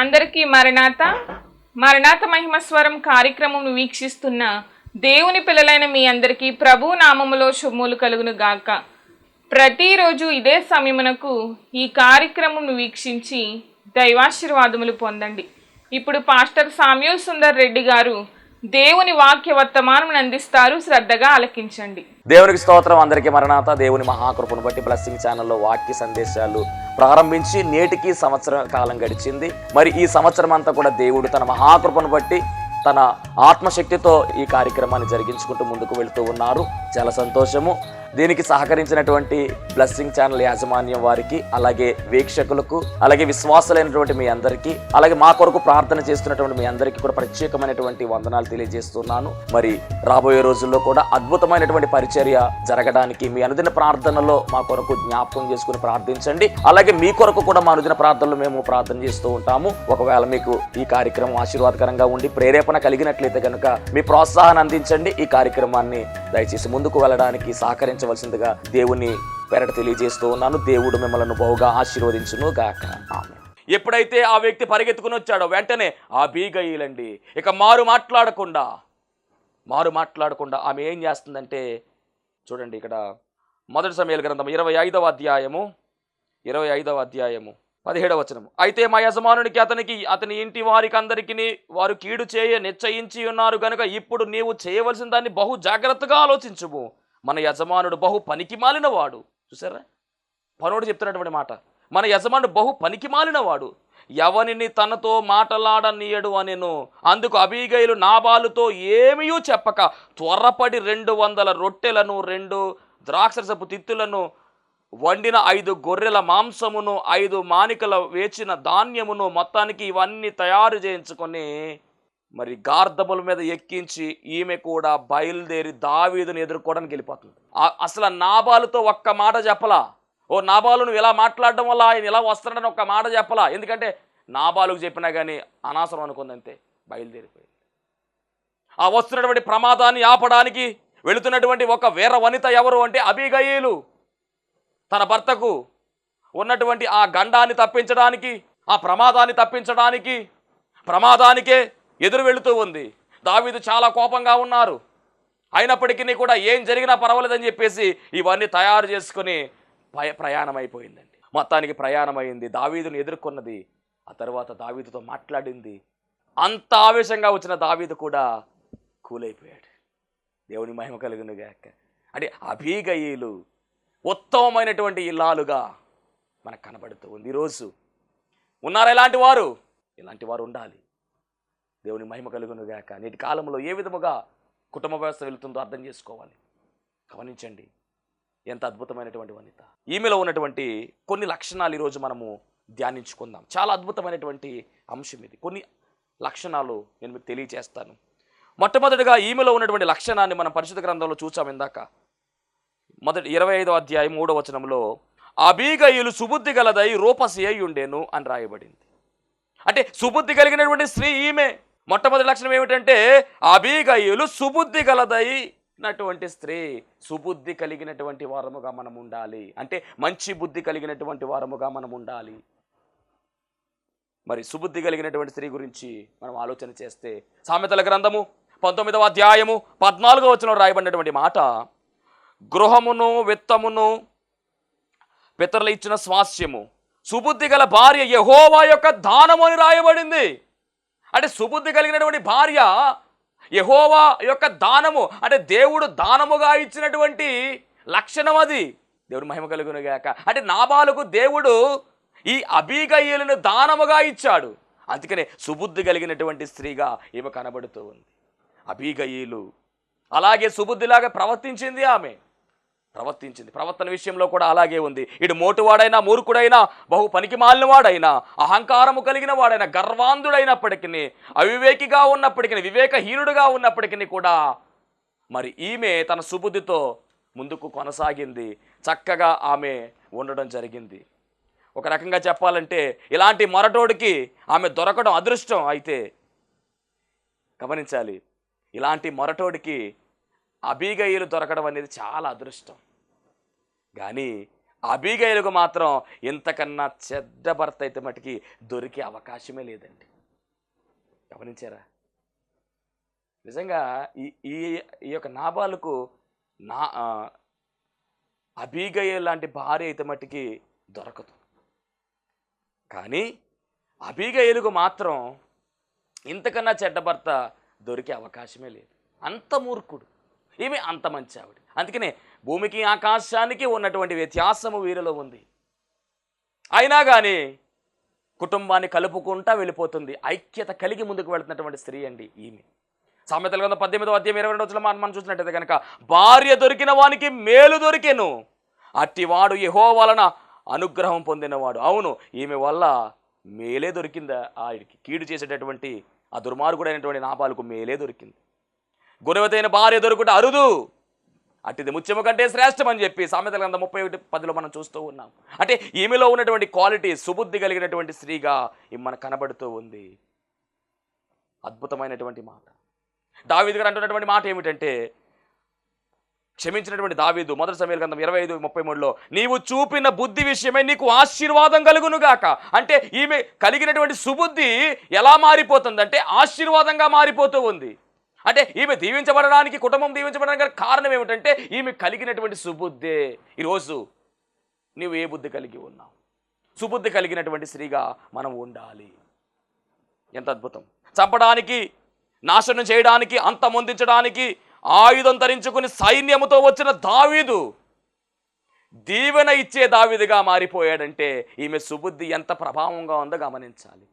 అందరికీ మరణాత మరణాత మహిమస్వరం కార్యక్రమం వీక్షిస్తున్న దేవుని పిల్లలైన మీ అందరికీ ప్రభు నామములో శుభములు కలుగును గాక. ప్రతిరోజు ఇదే సమయమునకు ఈ కార్యక్రమం వీక్షించి దైవాశీర్వాదములు పొందండి. ఇప్పుడు పాస్టర్ సామ్యూల్ సుందర్ రెడ్డి గారు దేవుని వాక్య వర్తమానం అందిస్తారు. శ్రద్ధగా ఆలకించండి. దేవునికి స్తోత్రం. అందరికీ మరణాత. దేవుని మహాకృపను బట్టి బ్లెస్సింగ్ ఛానల్లో వాక్య సందేశాలు ప్రారంభించి నేటికి సంవత్సర కాలం గడిచింది. మరి ఈ సంవత్సరం అంతా కూడా దేవుడు తన మహాకృపను బట్టి తన ఆత్మశక్తితో ఈ కార్యక్రమాన్ని జరిగించుకుంటూ ముందుకు వెళుతూ ఉన్నారు. చాలా సంతోషము. దీనికి సహకరించినటువంటి బ్లెస్సింగ్ ఛానల్ యాజమాన్యం వారికి, అలాగే వీక్షకులకు, అలాగే విశ్వాసులైనటువంటి మీ అందరికీ, అలాగే మా కొరకు ప్రార్థన చేస్తున్నటువంటి మీ అందరికీ కూడా ప్రత్యేకమైనటువంటి వందనాలు తెలియజేస్తున్నాను. మరి రాబోయే రోజుల్లో కూడా అద్భుతమైనటువంటి పరిచర్య జరగడానికి మీ అనుదిన ప్రార్థనలో మా కొరకు జ్ఞాపకం చేసుకుని ప్రార్థించండి. అలాగే మీ కొరకు కూడా మా అనుదిన ప్రార్థనలో మేము ప్రార్థన చేస్తూ ఉంటాము. ఒకవేళ మీకు ఈ కార్యక్రమం ఆశీర్వాదకరంగా ఉండి ప్రేరేపణ కలిగినట్లయితే కనుక మీ ప్రోత్సాహాన్ని అందించండి. ఈ కార్యక్రమాన్ని దయచేసి ముందుకు వెళ్ళడానికి సహకరించవలసిందిగా దేవుని పేరట తెలియజేస్తూ ఉన్నాను. దేవుడు మిమ్మల్ని బహుగా ఆశీర్వదించును గాక. ఆమేన్. ఎప్పుడైతే ఆ వ్యక్తి పరిగెత్తుకుని వచ్చాడో వెంటనే అబీగయీలండి ఇక మారు మాట్లాడకుండా ఆమె ఏం చేస్తుందంటే చూడండి, ఇక్కడ మొదటి సమూయేలు గ్రంథం 25వ అధ్యాయము 17వ వచనం. అయితే మా యజమానునికి అతని ఇంటి వారికి అందరికీ వారు కీడు చేయ నిశ్చయించి ఉన్నారు గనుక ఇప్పుడు నీవు చేయవలసిన దాన్ని బహు జాగ్రత్తగా ఆలోచించుము. మన యజమానుడు బహు పనికి మాలిన వాడు. చూసారా, పనుడు చెప్తున్నటువంటి మాట. మన యజమానుడు బహు పనికి మాలిన వాడు, ఎవనిని తనతో మాటలాడనీయడు అనెను. అందుకు అబీగయలు నాబాలుతో ఏమీ చెప్పక త్వరపడి 200 రొట్టెలను 2 ద్రాక్షరసపు తిత్తులను వండిన 5 గొర్రెల మాంసమును 5 మానికల వేచిన ధాన్యమును మొత్తానికి ఇవన్నీ తయారు చేయించుకొని మరి గార్ధముల మీద ఎక్కించి ఈమె కూడా బయలుదేరి దావీదుని ఎదుర్కోవడానికి వెళ్ళిపోతుంది. అసలు నాబాలుతో ఒక్క మాట చెప్పలా. ఓ నాబాలు నువ్వు ఇలా మాట్లాడడం వల్ల ఆయన ఇలా వస్తున్నాడని ఒక్క మాట చెప్పలా. ఎందుకంటే నాబాలుకు చెప్పినా కానీ అనవసరం అనుకుందంతే, బయలుదేరిపోయింది. ఆ వస్తున్నటువంటి ప్రమాదాన్ని ఆపడానికి వెళుతున్నటువంటి ఒక వీర వనిత ఎవరు అంటే అబీగయీలు. తన భర్తకు ఉన్నటువంటి ఆ గండాన్ని తప్పించడానికి, ఆ ప్రమాదాన్ని తప్పించడానికి ప్రమాదానికే ఎదురు వెళుతూ ఉంది. దావీదు చాలా కోపంగా ఉన్నారు. అయినప్పటికీ కూడా ఏం జరిగినా పర్వాలేదని చెప్పేసి ఇవన్నీ తయారు చేసుకుని ప్రయాణం అయిపోయిందండి. మొత్తానికి ప్రయాణమైంది, దావీదుని ఎదుర్కొన్నది. ఆ తర్వాత దావీదుతో మాట్లాడింది. అంత ఆవేశంగా వచ్చిన దావీదు కూడా కూలైపోయాడు. దేవుని మహిమ కలుగును గాక. అంటే అబీగయీలు ఉత్తమమైనటువంటి ఇల్లాలుగా మనకు కనబడుతూ ఉంది. ఈరోజు ఉన్నారా ఇలాంటి వారు ఉండాలి. దేవుని మహిమ కలుగును గాక. నేటి కాలంలో ఏ విధముగా కుటుంబ వ్యవస్థ వెళుతుందో అర్థం చేసుకోవాలి. గమనించండి, ఎంత అద్భుతమైనటువంటి వనిత. ఈమెలో ఉన్నటువంటి కొన్ని లక్షణాలు ఈరోజు మనము ధ్యానించుకుందాం. చాలా అద్భుతమైనటువంటి అంశం ఇది. కొన్ని లక్షణాలు నేను మీకు తెలియజేస్తాను. మొట్టమొదటిగా ఈమెలో ఉన్నటువంటి లక్షణాన్ని మనం పరిశుద్ధ గ్రంథంలో చూసాం ఇందాక. 25వ అధ్యాయం 3వ వచనంలో అబీగయీలు సుబుద్ధి గలదై రూపసి అయి ఉండేను అని రాయబడింది. అంటే సుబుద్ధి కలిగినటువంటి స్త్రీ ఈమె. మొట్టమొదటి లక్షణం ఏమిటంటే అబీగయీలు సుబుద్ధి గలదైనటువంటి స్త్రీ. సుబుద్ధి కలిగినటువంటి వారముగా మనం ఉండాలి. అంటే మంచి బుద్ధి కలిగినటువంటి వారముగా మనం ఉండాలి. మరి సుబుద్ధి కలిగినటువంటి స్త్రీ గురించి మనం ఆలోచన చేస్తే సామెతల గ్రంథము 19వ అధ్యాయము 14వ వచనంలో రాయబడినటువంటి మాట, గృహమును విత్తమును పితరులు ఇచ్చిన స్వాస్యము సుబుద్ధి గల భార్య యెహోవా యొక్క దానము అని రాయబడింది. అంటే సుబుద్ధి కలిగినటువంటి భార్య యెహోవా యొక్క దానము, అంటే దేవుడు దానముగా ఇచ్చినటువంటి లక్షణం అది. దేవుడు మహిమ కలుగును గాక. అంటే నాబాలుకు దేవుడు ఈ అబీగయీలును దానముగా ఇచ్చాడు. అందుకనే సుబుద్ధి కలిగినటువంటి స్త్రీగా ఈమె కనబడుతూ ఉంది అబీగయీలు. అలాగే సుబుద్ధిలాగా ప్రవర్తించింది ఆమె. ప్రవర్తన విషయంలో కూడా అలాగే ఉంది. ఇటు మోటువాడైనా, మూర్ఖుడైనా, బహు పనికి మాలిన వాడైనా, అహంకారము కలిగిన వాడైనా, గర్వాంధుడైనప్పటికీ, అవివేకిగా ఉన్నప్పటికీ, వివేకహీనుడుగా ఉన్నప్పటికీ కూడా మరి ఈమె తన సుబుద్ధితో ముందుకు కొనసాగింది. చక్కగా ఆమె ఉండడం జరిగింది. ఒక రకంగా చెప్పాలంటే ఇలాంటి మొరటోడికి ఆమె దొరకడం అదృష్టం. అయితే గమనించాలి, ఇలాంటి మొరటోడికి అబీగయీలు దొరకడం అనేది చాలా అదృష్టం. కానీ అబీగయలుకు మాత్రం ఇంతకన్నా చెడ్డ భర్త అయితే మటుకి దొరికే అవకాశమే లేదండి. గమనించారా? నిజంగా ఈ ఈ ఈ యొక్క నాబాలుకు నా అబీగయలు లాంటి భార్య అయితే మటుకి దొరకదు. కానీ అబీగయలుకు మాత్రం ఇంతకన్నా చెడ్డ భర్త దొరికే అవకాశమే లేదు. అంత మూర్ఖుడు, ఈమె అంత మంచి ఆవిడ. అందుకనే భూమికి ఆకాశానికి ఉన్నటువంటి వ్యత్యాసము వీరిలో ఉంది. అయినా కానీ కుటుంబాన్ని కలుపుకుంటా వెళ్ళిపోతుంది. ఐక్యత కలిగి ముందుకు వెళుతున్నటువంటి స్త్రీ అండి ఈమె. సామెతల గ్రంథం 18వ అధ్యాయం 22వ వచనంలో మనం చూసినట్టయితే కనుక, భార్య దొరికిన వానికి మేలు దొరికెను, అట్టివాడు యెహోవా వలన అనుగ్రహం పొందినవాడు. అవును, ఈమె వల్ల మేలే దొరికిందా ఆవిడికి. కీడు చేసేటటువంటి ఆ దుర్మార్గుడైనటువంటి నాబాలుకు మేలే దొరికింది. గుణవతైన భార్య దొరుకుట అరుదు, అట్టిది ముత్యము కంటే శ్రేష్టం అని చెప్పి సామెతల గ్రంథం 31:10 మనం చూస్తూ ఉన్నాం. అంటే ఈమెలో ఉన్నటువంటి క్వాలిటీ, సుబుద్ధి కలిగినటువంటి స్త్రీగా మనకు కనబడుతూ ఉంది. అద్భుతమైనటువంటి మాట. దావీదు గారు అంటున్నటువంటి మాట ఏమిటంటే, క్షమించినటువంటి దావీదు మొదటి సమూయేలు గ్రంథం 25:33లో, నీవు చూపిన బుద్ధి విషయమై నీకు ఆశీర్వాదం కలుగునుగాక. అంటే ఈమె కలిగినటువంటి సుబుద్ధి ఎలా మారిపోతుందంటే ఆశీర్వాదంగా మారిపోతూ ఉంది. అంటే ఈమె దీవించబడడానికి, కుటుంబం దీవించబడడానికి కారణం ఏమిటంటే ఈమె కలిగినటువంటి సుబుద్ధే. ఈరోజు నీవు ఏ బుద్ధి కలిగి ఉన్నావు? సుబుద్ధి కలిగినటువంటి స్త్రీగా మనం ఉండాలి. ఎంత అద్భుతం! చంపడానికి, నాశనం చేయడానికి, అంతమొందించడానికి ఆయుధం ధరించుకుని సైన్యముతో వచ్చిన దావీదు దీవెన ఇచ్చే దావీదుగా మారిపోయాడంటే ఈమె సుబుద్ధి ఎంత ప్రభావంగా ఉందో గమనించాలి.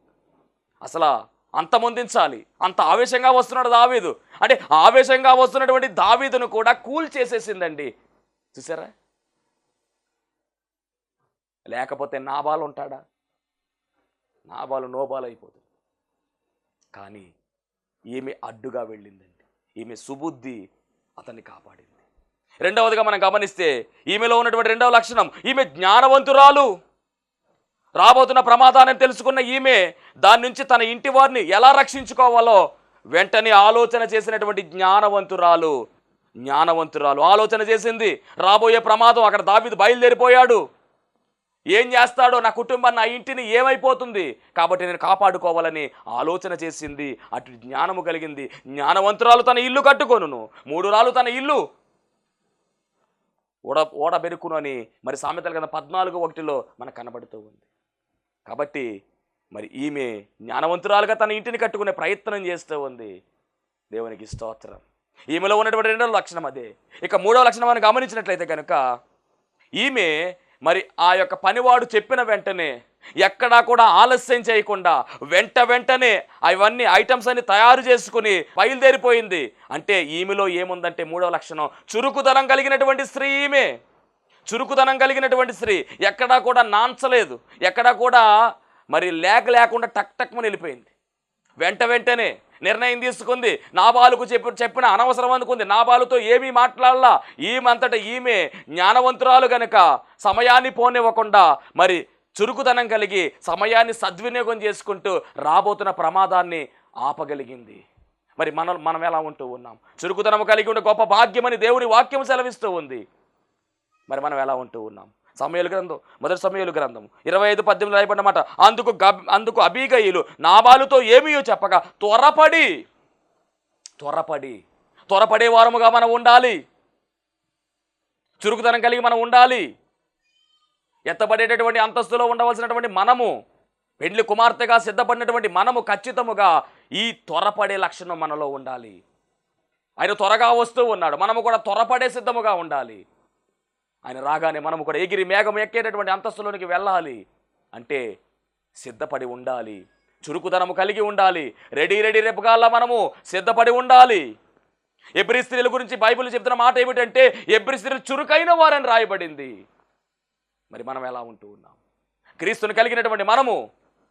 అసలు అంతమొందించాలి, అంత ఆవేశంగా వస్తున్నాడు దావీదు. అంటే ఆవేశంగా వస్తున్నటువంటి దావీదును కూడా కూల్ చేసేసిందండి. చూసారా? లేకపోతే నాబాలు ఉంటాడా? నాబాలు నోబాలు అయిపోతుంది. కానీ ఈమె అడ్డుగా వెళ్ళిందండి. ఈమె సుబుద్ధి అతన్ని కాపాడింది. రెండవదిగా మనం గమనిస్తే ఈమెలో ఉన్నటువంటి రెండవ లక్షణం, ఈమె జ్ఞానవంతురాలు. రాబోతున్న ప్రమాదాన్ని తెలుసుకున్న ఈమె దాని నుంచి తన ఇంటి వారిని ఎలా రక్షించుకోవాలో వెంటనే ఆలోచన చేసినటువంటి జ్ఞానవంతురాలు ఆలోచన చేసింది. రాబోయే ప్రమాదం, అక్కడ దావీదు బయలుదేరిపోయాడు. ఏం చేస్తాడో, నా కుటుంబాన్ని, నా ఇంటిని ఏమైపోతుంది, కాబట్టి నేను కాపాడుకోవాలని ఆలోచన చేసింది. అటు జ్ఞానము కలిగింది. జ్ఞానవంతురాలు తన ఇల్లు కట్టుకొనును, 3 రాళ్ళు తన ఇల్లు ఓడబెరుకును అని మరి సామెతల గ్రంథం 14:1లో మనకు కనబడుతూ ఉంది. కాబట్టి మరి ఈమె జ్ఞానవంతురాలుగా తన ఇంటిని కట్టుకునే ప్రయత్నం చేస్తూ ఉంది. దేవునికి స్తోత్రం. ఈమెలో ఉన్నటువంటి రెండవ లక్షణం అదే. ఇక మూడవ లక్షణం మనం గమనించినట్లయితే కనుక, ఈమె మరి ఆ యొక్క పనివాడు చెప్పిన వెంటనే ఎక్కడా కూడా ఆలస్యం చేయకుండా వెంటనే అవన్నీ ఐటమ్స్ అన్ని తయారు చేసుకుని బయలుదేరిపోయింది. అంటే ఈమెలో ఏముందంటే మూడవ లక్షణం, చురుకుదనం కలిగినటువంటి స్త్రీ. ఈమె చురుకుదనం కలిగినటువంటి స్త్రీ. ఎక్కడా కూడా నాంచలేదు, ఎక్కడా కూడా మరి లేకుండా టక్మని వెళ్ళిపోయింది. వెంటనే నిర్ణయం తీసుకుంది. నాబాలుకు చెప్పిన అనవసరం అనుకుంది. నాబాలుతో ఏమీ మాట్లాడలా. ఈమెంతటా ఈమె జ్ఞానవంతురాలు గనుక సమయాన్ని పోనివ్వకుండా మరి చురుకుదనం కలిగి సమయాన్ని సద్వినియోగం చేసుకుంటూ రాబోతున్న ప్రమాదాన్ని ఆపగలిగింది. మరి మనం ఎలా ఉంటూ ఉన్నాం? చురుకుదనం కలిగి ఉండే గొప్ప భాగ్యమని దేవుని వాక్యం సెలవిస్తూ ఉంది. మరి మనం ఎలా ఉంటూ ఉన్నాం? సమూయేలు గ్రంథం, మొదటి సమూయేలు గ్రంథం 25:18 రాయబడిన మాట, అందుకు అబీగయీలు నాబాలుతో ఏమీయో చెప్పగా త్వరపడే వారముగా మనం ఉండాలి. చురుకుదనం కలిగి మనం ఉండాలి. ఎత్తబడేటటువంటి అంతస్తులో ఉండవలసినటువంటి మనము, పెండ్లి కుమార్తెగా సిద్ధపడినటువంటి మనము ఖచ్చితముగా ఈ త్వరపడే లక్షణం మనలో ఉండాలి. ఆయన త్వరగా వస్తూ ఉన్నాడు, మనము కూడా త్వరపడే సిద్ధముగా ఉండాలి. ఆయన రాగానే మనము కూడా ఎగిరి మేఘం ఎక్కేటటువంటి అంతస్తులోనికి వెళ్ళాలి. అంటే సిద్ధపడి ఉండాలి, చురుకుదనము కలిగి ఉండాలి, రెడీ రేపుగాల్లా మనము సిద్ధపడి ఉండాలి. ఎబ్రీ స్త్రీల గురించి బైబిల్ చెప్తున్న మాట ఏమిటంటే, ఎబ్రీ స్త్రీలు చురుకైన వారని రాయబడింది. మరి మనం ఎలా ఉంటూ ఉన్నాం? క్రీస్తుని కలిగినటువంటి మనము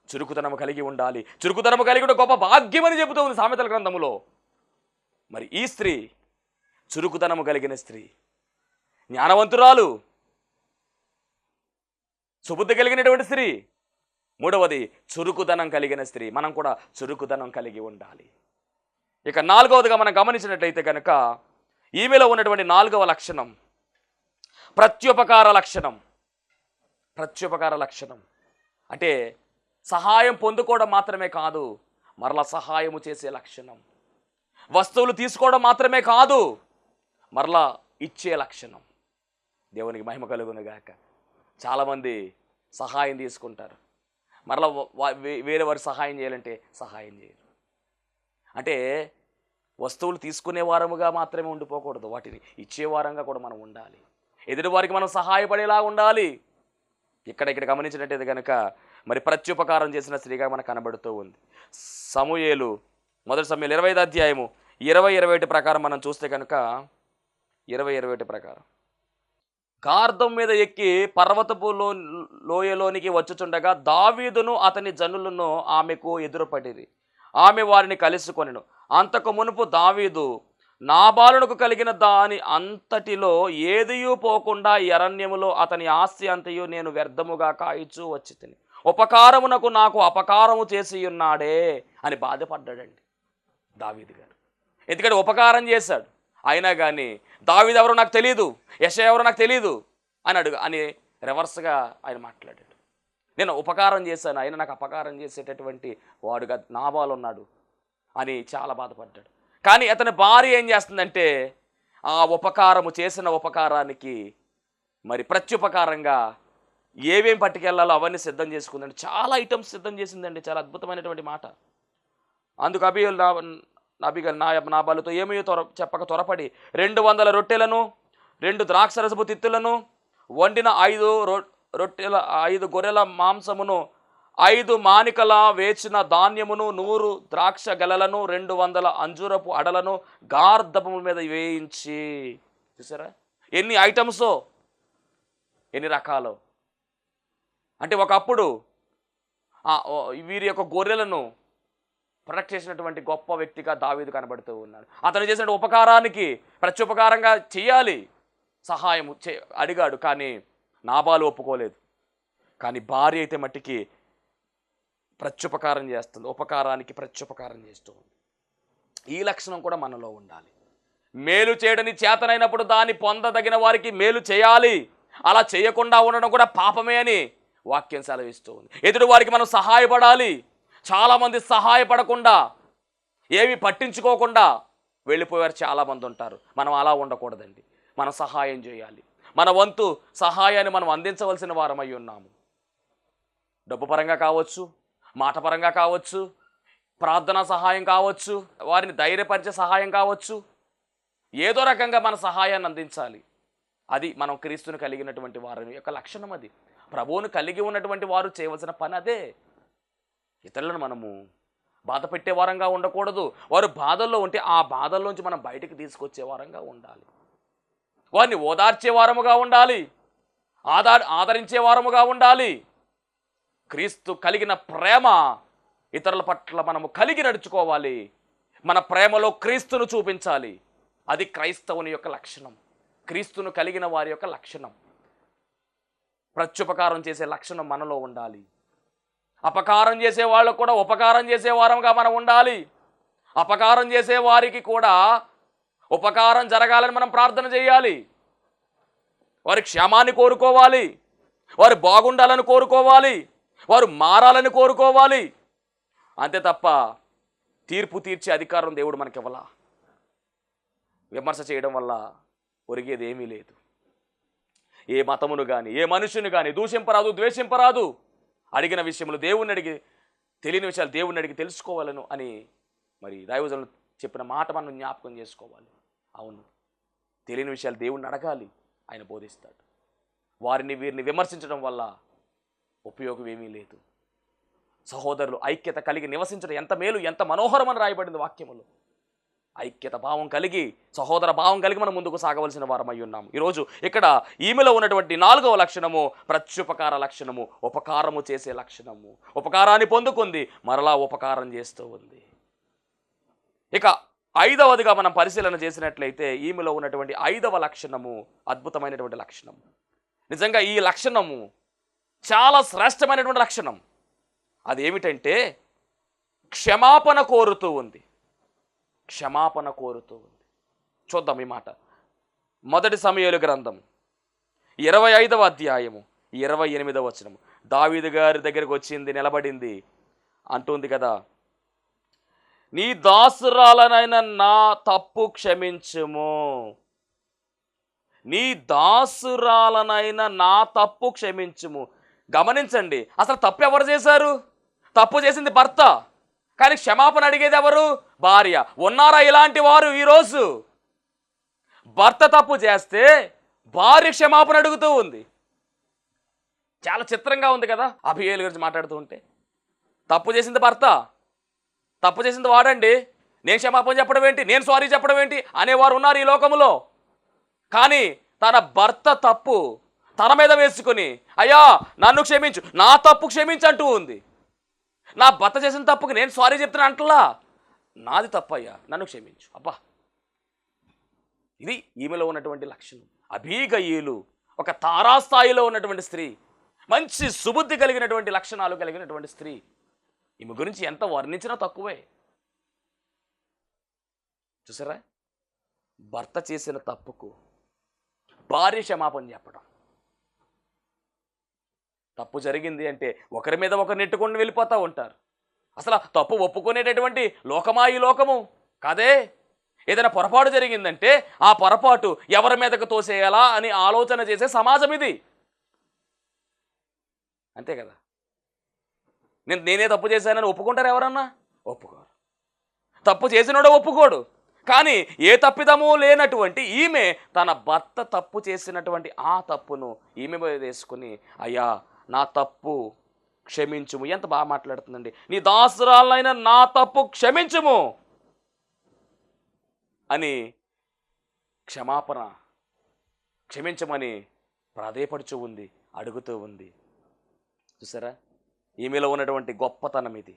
చురుకుదనము కలిగి ఉండాలి. చురుకుదనము కలిగి ఉండే గొప్ప భాగ్యమని చెబుతూ ఉంది సామెతల గ్రంథములో. మరి ఈ స్త్రీ చురుకుదనము కలిగిన స్త్రీ, జ్ఞానవంతురాలు, సుబుద్ధి కలిగినటువంటి స్త్రీ. మూడవది చురుకుదనం కలిగిన స్త్రీ. మనం కూడా చురుకుదనం కలిగి ఉండాలి. ఇక నాలుగవదిగా మనం గమనించినట్లయితే కనుక, ఈమెలో ఉన్నటువంటి 4వ లక్షణం ప్రత్యుపకార లక్షణం. ప్రత్యుపకార లక్షణం అంటే సహాయం పొందుకోవడం మాత్రమే కాదు, మరలా సహాయము చేసే లక్షణం. వస్తువులు తీసుకోవడం మాత్రమే కాదు, మరలా ఇచ్చే లక్షణం. దేవునికి మహిమ కలుగునుగాక. చాలామంది సహాయం తీసుకుంటారు, మరలా వేరే వారు సహాయం చేయాలంటే సహాయం చేయరు. అంటే వస్తువులు తీసుకునే వారముగా మాత్రమే ఉండిపోకూడదు, వాటిని ఇచ్చేవారంగా కూడా మనం ఉండాలి. ఎదుటి వారికి మనం సహాయపడేలా ఉండాలి. ఇక్కడ గమనించినట్టయితే కనుక మరి ప్రత్యుపకారం చేసిన స్త్రీగా మనకు కనబడుతూ ఉంది. సమూయేలు మొదటి సమూయేలు 25వ అధ్యాయము 20-21 ప్రకారం మనం చూస్తే కనుక 20-21 ప్రకారం, కార్దం మీద ఎక్కి పర్వతపు లోయలోనికి వచ్చుచుండగా దావీదును అతని జనులను ఆమెకు ఎదురుపడిరి. ఆమె వారిని కలుసుకొనెను. అంతకు మునుపు దావీదు నాబాలునకు కలిగిన దాని అంతటిలో ఏదియూ పోకుండా అరణ్యములో అతని ఆస్తి అంతయు నేను వ్యర్థముగా కాయిచూ వచ్చి తిని ఉపకారమునకు నాకు అపకారము చేసి ఉన్నాడే అని బాధపడ్డాడండి దావీదు గారు. ఎందుకంటే ఉపకారం చేశాడు, అయినా కానీ దావీదు ఎవరో నాకు తెలియదు, యెషయా ఎవరో నాకు తెలియదు అని రివర్స్గా ఆయన మాట్లాడాడు. నేను ఉపకారం చేశాను, ఆయన నాకు అపకారం చేసేటటువంటి వాడుగా నాబాలు ఉన్నాడు అని చాలా బాధపడ్డాడు. కానీ అతని భార్య ఏం చేస్తుందంటే ఆ ఉపకారము చేసిన ఉపకారానికి మరి ప్రత్యుపకారంగా ఏమేం పట్టుకెళ్లాలో అవన్నీ సిద్ధం చేసుకుందండి. చాలా ఐటమ్స్ సిద్ధం చేసిందండి. చాలా అద్భుతమైనటువంటి మాట. అందుకు అబీగల్ నాబాలుతో ఏమీ చెప్పక త్వరపడి 200 రొట్టెలను 2 ద్రాక్షరసపు తిత్తులను వండిన 5 రొట్టెల 5 గొర్రెల మాంసమును 5 మానికల వేచిన ధాన్యమును 100 ద్రాక్ష గెలలను 200 అంజూరపు అడలను గార్ధపము మీద వేయించి, చూసారా ఎన్ని ఐటమ్సో, ఎన్ని రకాలు. అంటే ఒకప్పుడు వీరి యొక్క గొర్రెలను ప్రొటెక్ట్ చేసినటువంటి గొప్ప వ్యక్తిగా దావీదు కనబడుతూ ఉన్నాడు. అతను చేసిన ఉపకారానికి ప్రత్యుపకారంగా చేయాలి, సహాయం అడిగాడు, కానీ నాబాలు ఒప్పుకోలేదు. కానీ భార్య అయితే మట్టికి ప్రత్యుపకారం చేస్తుంది, ఉపకారానికి ప్రత్యుపకారం చేస్తూ ఉంది. ఈ లక్షణం కూడా మనలో ఉండాలి. మేలు చేయడని చేతనైనప్పుడు దాన్ని పొందదగిన వారికి మేలు చేయాలి. అలా చేయకుండా ఉండడం కూడా పాపమే అని వాక్యం సెలవిస్తూ ఉంది. ఎదుటి వారికి మనం సహాయపడాలి. చాలామంది సహాయపడకుండా ఏమి పట్టించుకోకుండా వెళ్ళిపోయారు చాలామంది ఉంటారు. మనం అలా ఉండకూడదండి. మనం సహాయం చేయాలి. మన వంతు సహాయాన్ని మనం అందించవలసిన వారమై ఉన్నాము. డబ్బు పరంగా కావచ్చు, మాట పరంగా కావచ్చు, ప్రార్థనా సహాయం కావచ్చు, వారిని ధైర్యపరిచే సహాయం కావచ్చు, ఏదో రకంగా మన సహాయాన్ని అందించాలి. అది మనం క్రీస్తుని కలిగినటువంటి వారి యొక్క లక్షణం. అది ప్రభువును కలిగి ఉన్నటువంటి వారు చేయవలసిన పని అదే. ఇతరులను మనము బాధ పెట్టే వారంగా ఉండకూడదు. వారు బాధల్లో ఉంటే ఆ బాధల్లోంచి మనం బయటికి తీసుకొచ్చే వారంగా ఉండాలి. వారిని ఓదార్చే వారముగా ఉండాలి, ఆదరించే వారముగా ఉండాలి. క్రీస్తు కలిగిన ప్రేమ ఇతరుల పట్ల మనము కలిగి నడుచుకోవాలి. మన ప్రేమలో క్రీస్తును చూపించాలి. అది క్రైస్తవుని యొక్క లక్షణం, క్రీస్తును కలిగిన వారి యొక్క లక్షణం. ప్రత్యుపకారం చేసే లక్షణం మనలో ఉండాలి. అపకారం చేసే వాళ్ళకు కూడా ఉపకారం చేసే వారంగా మనం ఉండాలి. అపకారం చేసే వారికి కూడా ఉపకారం జరగాలని మనం ప్రార్థన చేయాలి. వారి క్షేమాన్ని కోరుకోవాలి, వారు బాగుండాలని కోరుకోవాలి, వారు మారాలని కోరుకోవాలి. అంతే తప్ప తీర్పు తీర్చే అధికారం దేవుడు మనకి ఇవ్వాల. విమర్శ చేయడం వల్ల ఒరిగేది ఏమీ లేదు. ఏ మతమును కానీ ఏ మనుషుని కానీ దూషింపరాదు, ద్వేషింపరాదు. అడిగిన విషయంలో దేవుణ్ణి అడిగి, తెలియని విషయాలు దేవుణ్ణి అడిగి తెలుసుకోవాలను అని మరి దైవజనులు చెప్పిన మాట మనం జ్ఞాపకం చేసుకోవాలి. అవును, తెలియని విషయాలు దేవుణ్ణి అడగాలి, ఆయన బోధిస్తాడు. వీరిని విమర్శించడం వల్ల ఉపయోగం ఏమీ లేదు. సహోదరులు ఐక్యత కలిగి నివసించడం ఎంత మేలు, ఎంత మనోహరం అని రాయబడింది వాక్యములో. ఐక్యత భావం కలిగి, సహోదర భావం కలిగి మనం ముందుకు సాగవలసిన వారమై ఉన్నాము. ఈరోజు ఇక్కడ ఈమెలో ఉన్నటువంటి 4వ లక్షణము ప్రత్యుపకార లక్షణము, ఉపకారము చేసే లక్షణము. ఉపకారాన్ని పొందుకుంది, మరలా ఉపకారం చేస్తూ ఉంది. ఇక 5వదిగా మనం పరిశీలన చేసినట్లయితే ఈమెలో ఉన్నటువంటి 5వ లక్షణము అద్భుతమైనటువంటి లక్షణం. నిజంగా ఈ లక్షణము చాలా శ్రేష్టమైనటువంటి లక్షణం. అదేమిటంటే క్షమాపణ కోరుతూ ఉంది. క్షమాపణ కోరుతూ ఉంది. చూద్దాం ఈ మాట. 1 సమూయేలు గ్రంథం 25వ అధ్యాయము 28వ వచనము. దావీదు గారి దగ్గరికి వచ్చింది, నిలబడింది, అంటుంది కదా, నీ దాసురాలనైన నా తప్పు క్షమించుము. నీ దాసురాలనైన నా తప్పు క్షమించుము. గమనించండి, అసలు తప్పు ఎవరు చేశారు? తప్పు చేసింది భర్త, కానీ క్షమాపణ అడిగేది ఎవరు? భార్య. ఉన్నారా ఇలాంటి వారు ఈరోజు? భర్త తప్పు చేస్తే భార్య క్షమాపణ అడుగుతూ ఉంది. చాలా చిత్రంగా ఉంది కదా అబిగయీలు గురించి మాట్లాడుతూ ఉంటే. తప్పు చేసింది భర్త, తప్పు చేసింది వాడండి. నేను క్షమాపణ చెప్పడం ఏంటి, నేను సారీ చెప్పడం ఏంటి అనేవారు ఉన్నారు ఈ లోకంలో. కానీ తన భర్త తప్పు తన మీద వేసుకొని, అయ్యా నన్ను క్షమించు, నా తప్పు క్షమించు అంటూ ఉంది. నా భర్త చేసిన తప్పుకి నేను సారీ చెప్తున్నా అంటలా, నాది తప్పయ్యా నన్ను క్షమించు. అబ్బా, ఇది ఈమెలో ఉన్నటువంటి లక్షణం. అబీగయీలు ఒక తారాస్థాయిలో ఉన్నటువంటి స్త్రీ, మంచి సుబుద్ధి కలిగినటువంటి లక్షణాలు కలిగినటువంటి స్త్రీ. ఈమె గురించి ఎంత వర్ణించినా తక్కువే. చూసారా, భర్త చేసిన తప్పుకు భార్య క్షమాపణ చెప్పడం. తప్పు జరిగింది అంటే ఒకరి మీద ఒకరు నెట్టుకొని వెళ్ళిపోతూ ఉంటారు. అసలు తప్పు ఒప్పుకునేటటువంటి లోకమా ఈ లోకము కాదే. ఏదైనా పొరపాటు జరిగిందంటే ఆ పొరపాటు ఎవరి మీదకు తోసేయాలా అని ఆలోచన చేసే సమాజం ఇది. అంతే కదా. నేనే తప్పు చేశానని ఒప్పుకుంటారు ఎవరన్నా? ఒప్పుకోరు. తప్పు చేసినోడు ఒప్పుకోడు. కానీ ఏ తప్పిదము లేనటువంటి ఈమె తన భర్త తప్పు చేసినటువంటి ఆ తప్పును ఈమె మీద వేసుకుని, అయ్యా నా తప్పు క్షమించుము. ఎంత బాగా మాట్లాడుతుందండి. నీ దాసురాలైన నా తప్పు క్షమించుము అని క్షమించమని ప్రాధేయపడుచు ఉంది, అడుగుతూ ఉంది. చూసారా, ఈమెలో ఉన్నటువంటి గొప్పతనం ఇది.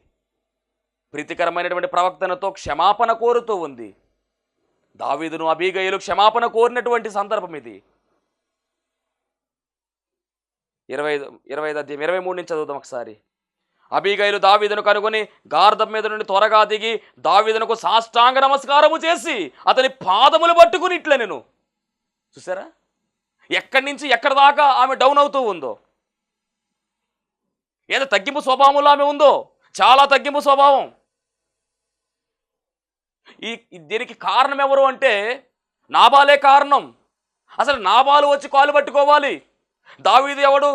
ప్రీతికరమైనటువంటి ప్రవక్తనతో క్షమాపణ కోరుతూ ఉంది. దావీదును అబీగయీలు క్షమాపణ కోరినటువంటి సందర్భం ఇది. 25 అధ్యాయం 23 నుంచి చదువుదాం ఒకసారి. అబీగయీలు దావీదును కనుగొని గార్ధం మీద నుండి త్వరగా దిగి దావీదునకు సాష్టాంగ నమస్కారము చేసి అతని పాదములు పట్టుకుని ఇట్లా నేను. చూసారా, ఎక్కడి నుంచి ఎక్కడి దాకా ఆమె డౌన్ అవుతూ ఉందో. ఏదో తగ్గింపు స్వభావంలో ఆమె ఉందో, చాలా తగ్గింపు స్వభావం. దీనికి కారణం ఎవరు అంటే నాబాలే కారణం. అసలు నాబాలు వచ్చి కాలు పట్టుకోవాలి, దావీదు ఎవడు,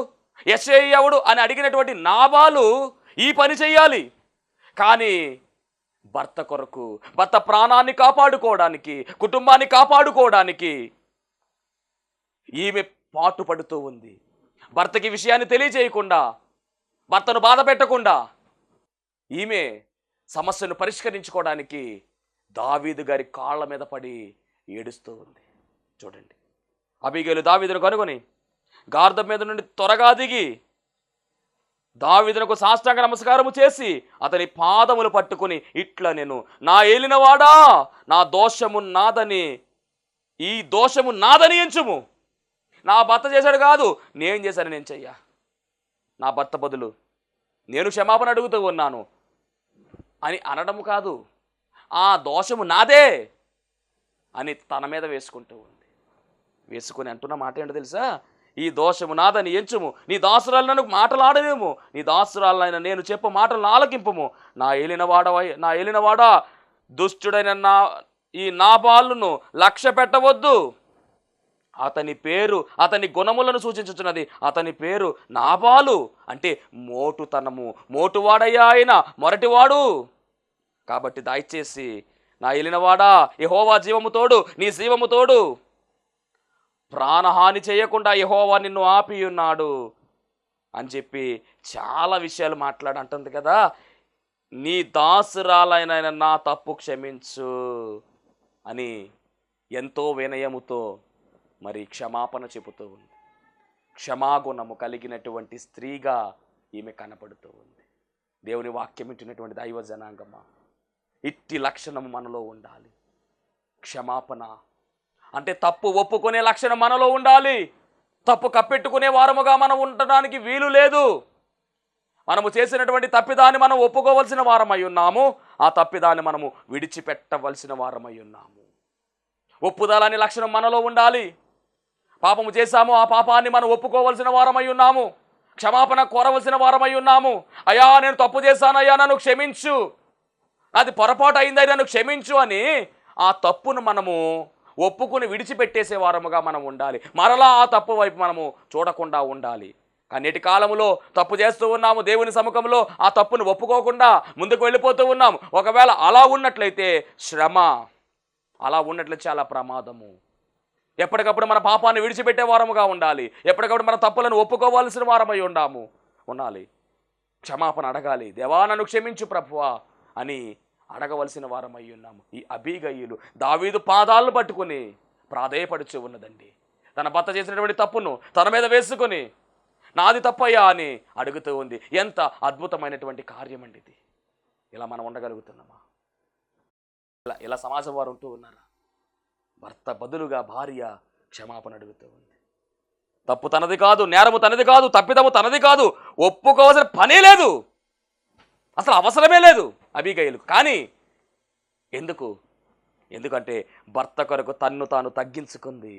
యెష్షయి ఎవడు అని అడిగినటువంటి నాబాలు ఈ పని చెయ్యాలి. కానీ భర్త కొరకు, భర్త ప్రాణాన్ని కాపాడుకోవడానికి, కుటుంబాన్ని కాపాడుకోవడానికి ఈమె పాటుపడుతూ ఉంది. భర్తకి విషయాన్ని తెలియజేయకుండా, భర్తను బాధ పెట్టకుండా ఈమె సమస్యను పరిష్కరించుకోవడానికి దావీదు గారి కాళ్ళ మీద పడి ఏడుస్తూ ఉంది. చూడండి, అబీగయీలు దావీదును కనుగొని గార్ధం మీద నుండి త్వరగా దిగి దావీదునకు సాష్టాంగ నమస్కారము చేసి అతని పాదములు పట్టుకుని ఇట్లా నేను, నా ఏలినవాడా నా దోషము నాదని, ఈ దోషము నాదని ఎంచుము. నా భర్త చేశాడు కాదు, నేను చేశాను, నేను చెయ్యా. నా భర్త బదులు నేను క్షమాపణ అడుగుతూ ఉన్నాను అని అనడం కాదు, ఆ దోషము నాదే అని తన మీద వేసుకుంటూ ఉంది. వేసుకొని అంటున్న మాట ఏంటో తెలుసా? ఈ దోషము నాదని ఎంచుము, నీ దాసురాలు నన్ను మాటలాడలేము, నీ దాసురాలైన నేను చెప్పు మాటలను ఆలకింపము. నా ఏలినవాడా దుష్టుడైన ఈ నాబాలును లక్ష్య పెట్టవద్దు. అతని పేరు అతని గుణములను సూచించుచున్నది. అతని పేరు నాబాలు అంటే మోటుతనము, మోటువాడయ్యా ఆయన మొరటివాడు. కాబట్టి దయచేసి నా ఏలినవాడా యెహోవా జీవము తోడు, నీ జీవము తోడు, ప్రాణహాని చేయకుండా యెహోవా నిన్ను ఆపియున్నాడు అని చెప్పి చాలా విషయాలు అంటుంది కదా. నీ దాసురాలైన నా తప్పు క్షమించు అని ఎంతో వినయముతో మరి క్షమాపణ చెబుతూ ఉంది. క్షమాగుణము కలిగినటువంటి స్త్రీగా ఈమె కనపడుతూ ఉంది. దేవుని వాక్యం వింటున్నటువంటి దైవ జనాంగమా, ఇట్టి లక్షణము మనలో ఉండాలి. క్షమాపణ అంటే తప్పు ఒప్పుకునే లక్షణం మనలో ఉండాలి. తప్పు కప్పెట్టుకునే వారముగా మనం ఉండడానికి వీలు లేదు. మనము చేసినటువంటి తప్పిదాన్ని మనం ఒప్పుకోవలసిన వారమై ఉన్నాము. ఆ తప్పిదాన్ని మనము విడిచిపెట్టవలసిన వారమై ఉన్నాము. ఒప్పుదలని లక్షణం మనలో ఉండాలి. పాపము చేశాము, ఆ పాపాన్ని మనం ఒప్పుకోవలసిన వారమై ఉన్నాము, క్షమాపణ కోరవలసిన వారమై ఉన్నాము. అయ్యా నేను తప్పు చేశానయ్యా, నన్ను క్షమించు, అది పొరపాటు అయిందయ్యా, నన్ను క్షమించు అని ఆ తప్పును మనము ఒప్పుకుని విడిచిపెట్టేసే వారముగా మనం ఉండాలి. మరలా ఆ తప్పు వైపు మనము చూడకుండా ఉండాలి. కానీ నేటి కాలంలో తప్పు చేస్తూ ఉన్నాము, దేవుని సముఖంలో ఆ తప్పును ఒప్పుకోకుండా ముందుకు వెళ్ళిపోతూ ఉన్నాము. ఒకవేళ అలా ఉన్నట్లయితే శ్రమ, అలా ఉన్నట్లయితే చాలా ప్రమాదము. ఎప్పటికప్పుడు మన పాపాన్ని విడిచిపెట్టే వారముగా ఉండాలి. ఎప్పటికప్పుడు మన తప్పులను ఒప్పుకోవాల్సిన వారమై ఉండాలి. క్షమాపణ అడగాలి. దేవా నన్ను క్షమించు ప్రభువా అని అడగవలసిన వారమై ఉన్నాము. ఈ అబీగయీలు దావీదు పాదాలను పట్టుకుని ప్రాధేయపడుచు ఉన్నదండి. తన భర్త చేసినటువంటి తప్పును తన మీద వేసుకొని నాది తప్పయ్యా అని అడుగుతూ ఉంది. ఎంత అద్భుతమైనటువంటి కార్యం అండి ఇది. ఇలా మనం ఉండగలుగుతున్నామా? ఇలా సమాజం వారు ఉంటూ ఉన్నారా? భర్త బదులుగా భార్య క్షమాపణ అడుగుతూ ఉంది. తప్పు తనది కాదు, నేరము తనది కాదు, తప్పిదము తనది కాదు, ఒప్పుకోవాల్సిన పనే లేదు, అసలు అవసరమే లేదు అబీగయీలుకు. కానీ ఎందుకంటే భర్త కొరకు తన్ను తాను తగ్గించుకుంది,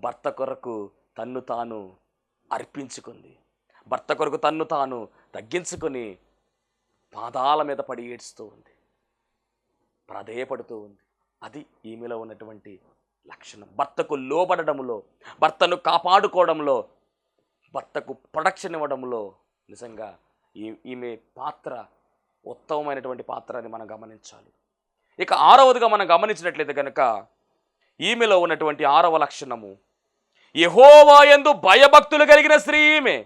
భర్త కొరకు తన్ను తాను అర్పించుకుంది, భర్త కొరకు తన్ను తాను తగ్గించుకొని పాదాల మీద పడి ఏడుస్తూ ఉంది, ప్రాధేయపడుతూ ఉంది. అది ఈమెలో ఉన్నటువంటి లక్షణం. భర్తకు లోబడడంలో, భర్తను కాపాడుకోవడంలో, భర్తకు ప్రొటెక్షన్ ఇవ్వడంలో నిజంగా ఈమె పాత్ర ఉత్తమమైనటువంటి పాత్ర అని మనం గమనించాలి. ఇక 6వదిగా మనం గమనించినట్లయితే కనుక ఈమెలో ఉన్నటువంటి 6వ లక్షణము, యెహోవా యందు భయభక్తులు కలిగిన స్త్రీ ఈమె.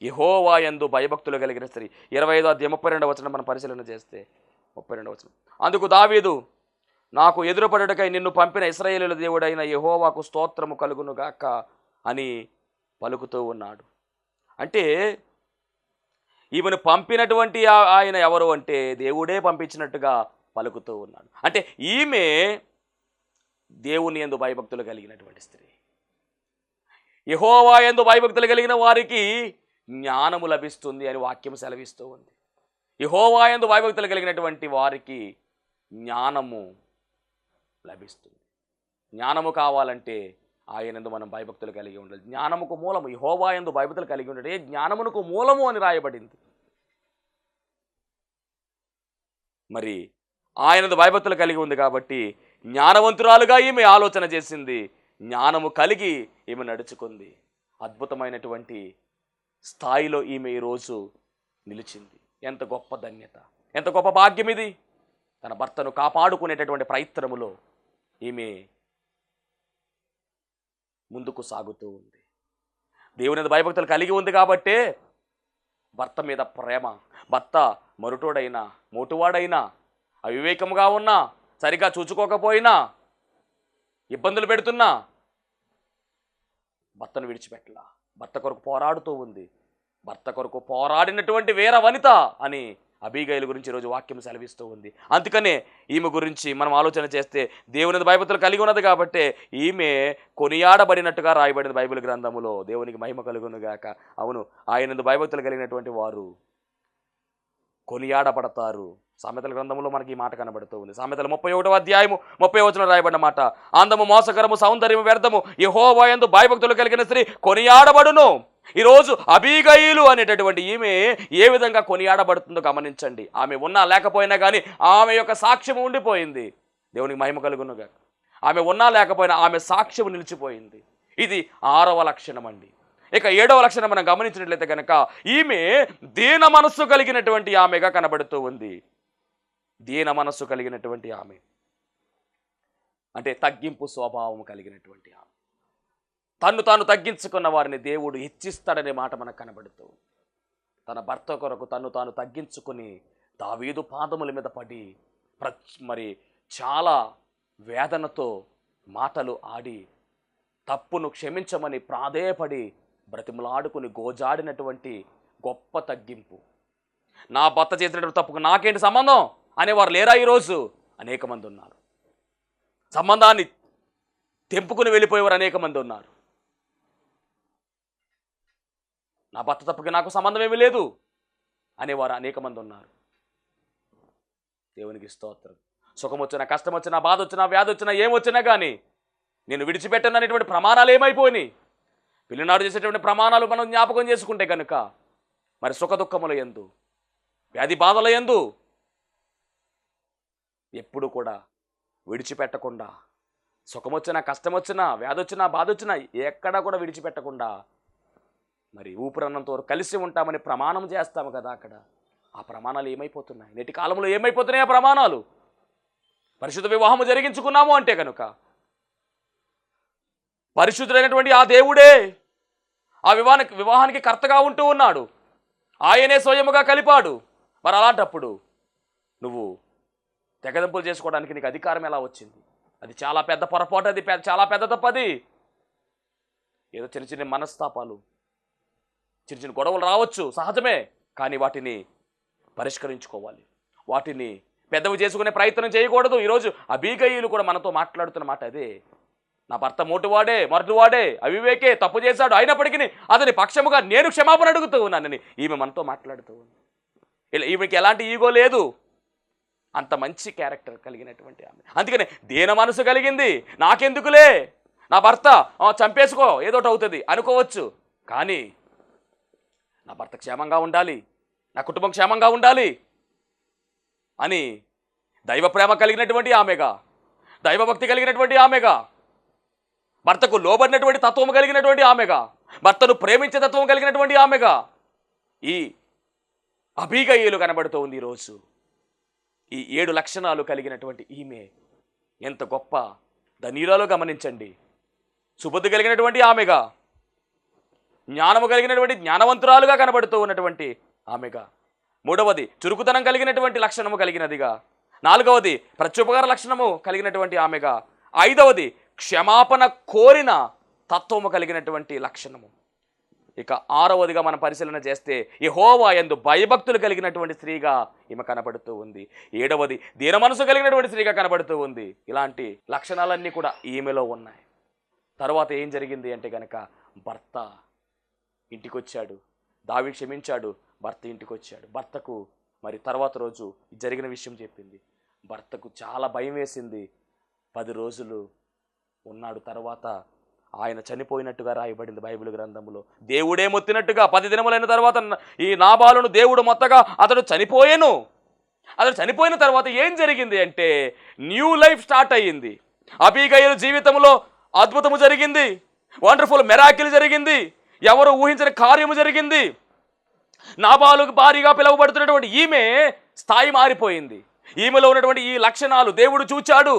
యెహోవా యందు భయభక్తులు కలిగిన స్త్రీ. 25వ అధ్యాయం 32వ వచనం మనం పరిశీలన చేస్తే 32వ వచనం, అందుకు దావీదు, నాకు ఎదురుపడుటకై నిన్ను పంపిన ఇశ్రాయేలీయుల దేవుడైన యెహోవాకు స్తోత్రము కలుగును గాక అని పలుకుతూ ఉన్నాడు. అంటే ఈమెను పంపినటువంటి ఆయన ఎవరు అంటే దేవుడే పంపించినట్టుగా పలుకుతూ ఉన్నాడు. అంటే ఈమె దేవుని యందు భయభక్తులు కలిగినటువంటి స్త్రీ. యెహోవా యందు భయభక్తులు కలిగిన వారికి జ్ఞానము లభిస్తుంది అని వాక్యం సెలవిస్తూ ఉంది. యెహోవా యందు భయభక్తులు కలిగినటువంటి వారికి జ్ఞానము లభిస్తుంది. జ్ఞానము కావాలంటే ఆయనందు మనం భయభక్తులు కలిగి ఉండాలి. జ్ఞానముకు మూలము యెహోవా యందు భయభక్తులు కలిగి ఉండే జ్ఞానమునకు మూలము అని రాయబడింది. మరి ఆయనదు భయభక్తులు కలిగి ఉంది కాబట్టి జ్ఞానవంతురాలుగా ఈమె ఆలోచన చేసింది, జ్ఞానము కలిగి ఈమె నడుచుకుంది. అద్భుతమైనటువంటి స్థాయిలో ఈమె ఈరోజు నిలిచింది. ఎంత గొప్ప ధన్యత, ఎంత గొప్ప భాగ్యం ఇది. తన భర్తను కాపాడుకునేటటువంటి ప్రయత్నములో ఈమె ముందుకు సాగుతూ ఉంది. దేవుని భయభక్తులు కలిగి ఉంది కాబట్టే భర్త మీద ప్రేమ, భర్త మరుటోడైనా మోటువాడైనా అవివేకముగా ఉన్నా, సరిగా చూచుకోకపోయినా, ఇబ్బందులు పెడుతున్నా భర్తను విడిచిపెట్టలా. భర్త కొరకు పోరాడుతూ ఉంది. భర్త కొరకు పోరాడినటువంటి వీర వనిత అని అబీగయీలు గురించి ఈరోజు వాక్యం సెలవిస్తూ ఉంది. అందుకనే ఈమె గురించి మనం ఆలోచన చేస్తే దేవుని భయభక్తులు కలిగి ఉన్నది కాబట్టి ఈమె కొనియాడబడినట్టుగా రాయబడింది బైబిల్ గ్రంథములో. దేవునికి మహిమ కలుగునుగాక. అవును, ఆయనందు భయభక్తులు కలిగినటువంటి వారు కొనియాడబడతారు. సామెతల గ్రంథంలో మనకి ఈ మాట కనబడుతూ ఉంది. సామెతల 31వ అధ్యాయము 30వ వచనం రాయబడిన మాట, అందము మోసకరము, సౌందర్యము వ్యర్థము, యెహోవా యందు భయభక్తులు కలిగిన స్త్రీ కొనియాడబడును. ఈరోజు అబీగయీలు అనేటటువంటి ఈమె ఏ విధంగా కొనియాడబడుతుందో గమనించండి. ఆమె ఉన్నా లేకపోయినా కానీ ఆమె యొక్క సాక్ష్యం ఉండిపోయింది. దేవునికి మహిమ కలుగునుగా. ఆమె ఉన్నా లేకపోయినా ఆమె సాక్ష్యం నిలిచిపోయింది. ఇది 6వ లక్షణం అండి. ఇక 7వ లక్షణం మనం గమనించినట్లయితే కనుక ఈమె దీన మనస్సు కలిగినటువంటి ఆమెగా కనబడుతూ ఉంది. దీన మనస్సు కలిగినటువంటి ఆమె అంటే తగ్గింపు స్వభావం కలిగినటువంటి ఆమె. తన్ను తాను తగ్గించుకున్న వారిని దేవుడు హెచ్చిస్తాడనే మాట మనకు కనబడుతూ, తన భర్త కొరకు తన్ను తాను తగ్గించుకుని దావీదు పాదముల మీద పడి మరి చాలా వేదనతో మాటలు ఆడి తప్పును క్షమించమని ప్రాధేయపడి బ్రతిమలాడుకుని గోజాడినటువంటి గొప్ప తగ్గింపు. నా భర్త చేసినటువంటి తప్పుకు నాకేంటి సంబంధం అనేవారు లేరా? ఈరోజు అనేక మంది ఉన్నారు. సంబంధాన్ని తెంపుకుని వెళ్ళిపోయేవారు అనేక మంది ఉన్నారు. నా భర్త తప్పుకి నాకు సంబంధం ఏమీ లేదు అనేవారు అనేక మంది ఉన్నారు. దేవునికి స్తోత్రం. సుఖం వచ్చినా, కష్టం వచ్చినా, బాధ వచ్చినా, వ్యాధి వచ్చినా, ఏమొచ్చినా కానీ నేను విడిచిపెట్టను అనేటువంటి ప్రమాణాలు ఏమైపోయినాయి? పిల్లనాడు చేసేటువంటి ప్రమాణాలు మనం జ్ఞాపకం చేసుకుంటే కనుక మరి సుఖదుఖముల యందు, వ్యాధి బాధల యందు ఎప్పుడు కూడా విడిచిపెట్టకుండా, సుఖమొచ్చినా కష్టం వచ్చినా వ్యాధి వచ్చినా బాధ వచ్చినా ఎక్కడా కూడా విడిచిపెట్టకుండా మరి ఊపిరన్నంతో కలిసి ఉంటామని ప్రమాణం చేస్తాము కదా. అక్కడ ఆ ప్రమాణాలు ఏమైపోతున్నాయి? నేటి కాలంలో ఏమైపోతున్నాయి ఆ ప్రమాణాలు? పరిశుద్ధ వివాహము జరిగించుకున్నాము అంటే కనుక పరిశుద్ధుడైనటువంటి ఆ దేవుడే ఆ వివాహానికి కర్తగా ఉంటూ ఉన్నాడు. ఆయనే స్వయముగా కలిపాడు. మరి అలాంటప్పుడు నువ్వు తెగదింపులు చేసుకోవడానికి నీకు అధికారం ఎలా వచ్చింది? అది చాలా పెద్ద పొరపాటు, అది చాలా పెద్ద తప్పది. ఏదో చిన్న చిన్న మనస్తాపాలు, చిన్న చిన్న గొడవలు రావచ్చు, సహజమే. కానీ వాటిని పరిష్కరించుకోవాలి, వాటిని పెద్దవి చేసుకునే ప్రయత్నం చేయకూడదు. ఈరోజు అబీగయీలు కూడా మనతో మాట్లాడుతున్న మాట అదే. నా భర్త మొరటువాడే, అవివేకే, తప్పు చేశాడు, అయినప్పటికీ అతని పక్షముగా నేను క్షమాపణ అడుగుతూ ఉన్నానని ఈమె మనతో మాట్లాడుతూ ఉంది. ఈమెకి ఎలాంటి ఈగో లేదు, అంత మంచి క్యారెక్టర్ కలిగినటువంటి ఆమె. అందుకని దేన మనసు కలిగింది, నాకెందుకులే, నా భర్త చంపేసుకో ఏదోటి అవుతుంది అనుకోవచ్చు. కానీ నా భర్త క్షేమంగా ఉండాలి, నా కుటుంబం క్షేమంగా ఉండాలి అని దైవ ప్రేమ కలిగినటువంటి ఆమెగా, దైవభక్తి కలిగినటువంటి ఆమెగా, భర్తకు లోబడినటువంటి తత్వం కలిగినటువంటి ఆమెగా, భర్తను ప్రేమించే తత్వం కలిగినటువంటి ఆమెగా ఈ అబీగయీలు కనబడుతూ ఉంది ఈరోజు. ఈ 7 లక్షణాలు కలిగినటువంటి ఈమె ఎంత గొప్ప ధనీరాలో గమనించండి. సుబుద్ధి కలిగినటువంటి ఆమెగా, జ్ఞానము కలిగినటువంటి జ్ఞానవంతురాలుగా కనబడుతూ ఉన్నటువంటి ఆమెగా, 3వది చురుకుతనం కలిగినటువంటి లక్షణము కలిగినదిగా, 4వది ప్రత్యుపకార లక్షణము కలిగినటువంటి ఆమెగా, 5వది క్షమాపణ కోరిన తత్వము కలిగినటువంటి లక్షణము. ఇక 6వదిగా మనం పరిశీలన చేస్తే యెహోవా యందు భయభక్తులు కలిగినటువంటి స్త్రీగా ఈమె కనబడుతూ ఉంది. 7వది దీన మనసు కలిగినటువంటి స్త్రీగా కనబడుతూ ఉంది. ఇలాంటి లక్షణాలన్నీ కూడా ఈమెలో ఉన్నాయి. తర్వాత ఏం జరిగింది అంటే కనుక భర్త ఇంటికి వచ్చాడు, దావీదు క్షమించాడు, భర్త ఇంటికి వచ్చాడు. భర్తకు మరి తర్వాత రోజు జరిగిన విషయం చెప్పింది. భర్తకు చాలా భయం వేసింది. 10 రోజులు ఉన్నాడు. తర్వాత ఆయన చనిపోయినట్టుగా రాయబడింది బైబిల్ గ్రంథంలో. దేవుడే మొత్తినట్టుగా 10 దినములైన తర్వాత ఈ నాబాలును దేవుడు మొత్తగా అతడు చనిపోయాను. అతడు చనిపోయిన తర్వాత ఏం జరిగింది అంటే న్యూ లైఫ్ స్టార్ట్ అయ్యింది. అబీగయీలు జీవితంలో అద్భుతము జరిగింది, వండర్ఫుల్ మెరాకిల్ జరిగింది, ఎవరు ఊహించని కార్యము జరిగింది. నాబాలుకు భారీగా పిలువబడుతున్నటువంటి ఈమె స్థాయి మారిపోయింది. ఈమెలో ఉన్నటువంటి ఈ లక్షణాలు దేవుడు చూచాడు,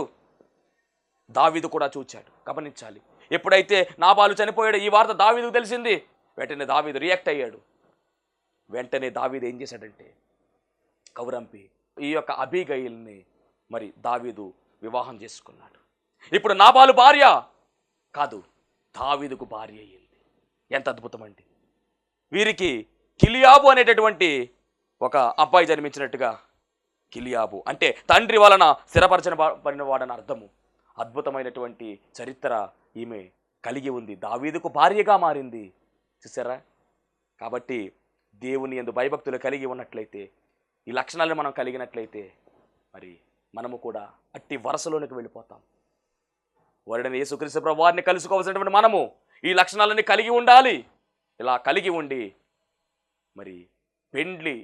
దావీదు కూడా చూచాడు. గమనించాలి. ఎప్పుడైతే నాబాలు చనిపోయాడు ఈ వార్త దావీదుకు తెలిసింది, వెంటనే దావీదు రియాక్ట్ అయ్యాడు. వెంటనే దావీదు ఏం చేశాడంటే కౌరంపి ఈ యొక్క అబీగయీల్ని మరి దావీదు వివాహం చేసుకున్నాడు. ఇప్పుడు నాబాలు భార్య కాదు, దావీదుకు భార్య అయ్యింది. ఎంత అద్భుతం అండి. వీరికి కిలియాబు అనేటటువంటి ఒక అబ్బాయి జన్మించినట్టుగా, కిలియాబు అంటే తండ్రి వలన స్థిరపరచబడిన వాడని అర్థము. అద్భుతమైనటువంటి చరిత్ర ఈమె కలిగి ఉంది. దావీదుకు భార్యగా మారింది. చూసారా? కాబట్టి దేవుని యందు భయభక్తులు కలిగి ఉన్నట్లయితే, ఈ లక్షణాలను మనం కలిగినట్లయితే మరి మనము కూడా అట్టి వరసలోనికి వెళ్ళిపోతాం. వరుడైన యేసుక్రీస్తు ప్రభువు వారిని కలుసుకోవాల్సినటువంటి మనము ఈ లక్షణాలన్నీ కలిగి ఉండాలి. ఇలా కలిగి ఉండి మరి పెండ్లి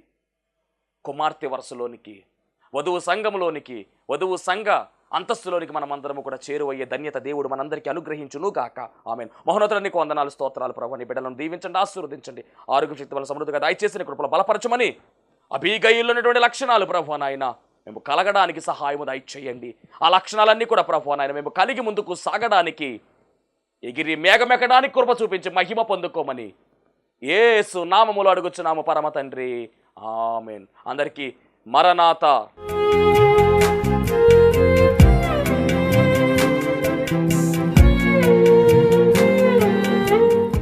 కుమార్తె వరసలోనికి, వధువు సంఘంలోనికి, వధువు సంఘ అంతస్తులోనికి మనమందరము కూడా చేరువయ్యే ధన్యత దేవుడు మనందరికీ అనుగ్రహించును గాక. ఆమేన్. మహోన్నతునికి వందనాలు, స్తోత్రాలు ప్రభువు. నీ బిడ్డలను దీవించండి, ఆశీర్వదించండి, ఆరోగ్య శక్తి వల్ల సమృద్ధిగా దయచేసిన కృపలో బలపరచమని అబీగయీల్లో ఉన్నటువంటి లక్షణాలు ప్రభువు నాయన మేము కలగడానికి సహాయము దయచేయండి. ఆ లక్షణాలన్నీ కూడా ప్రభువు నాయన మేము కలిగి ముందుకు సాగడానికి, ఎగిరి మేఘమెక్కడానికి కృప చూపించి మహిమ పొందుకోమని యేసు నామములో అడుగుచున్నాము పరమ తండ్రి. ఆమేన్. అందరికీ మరణాత.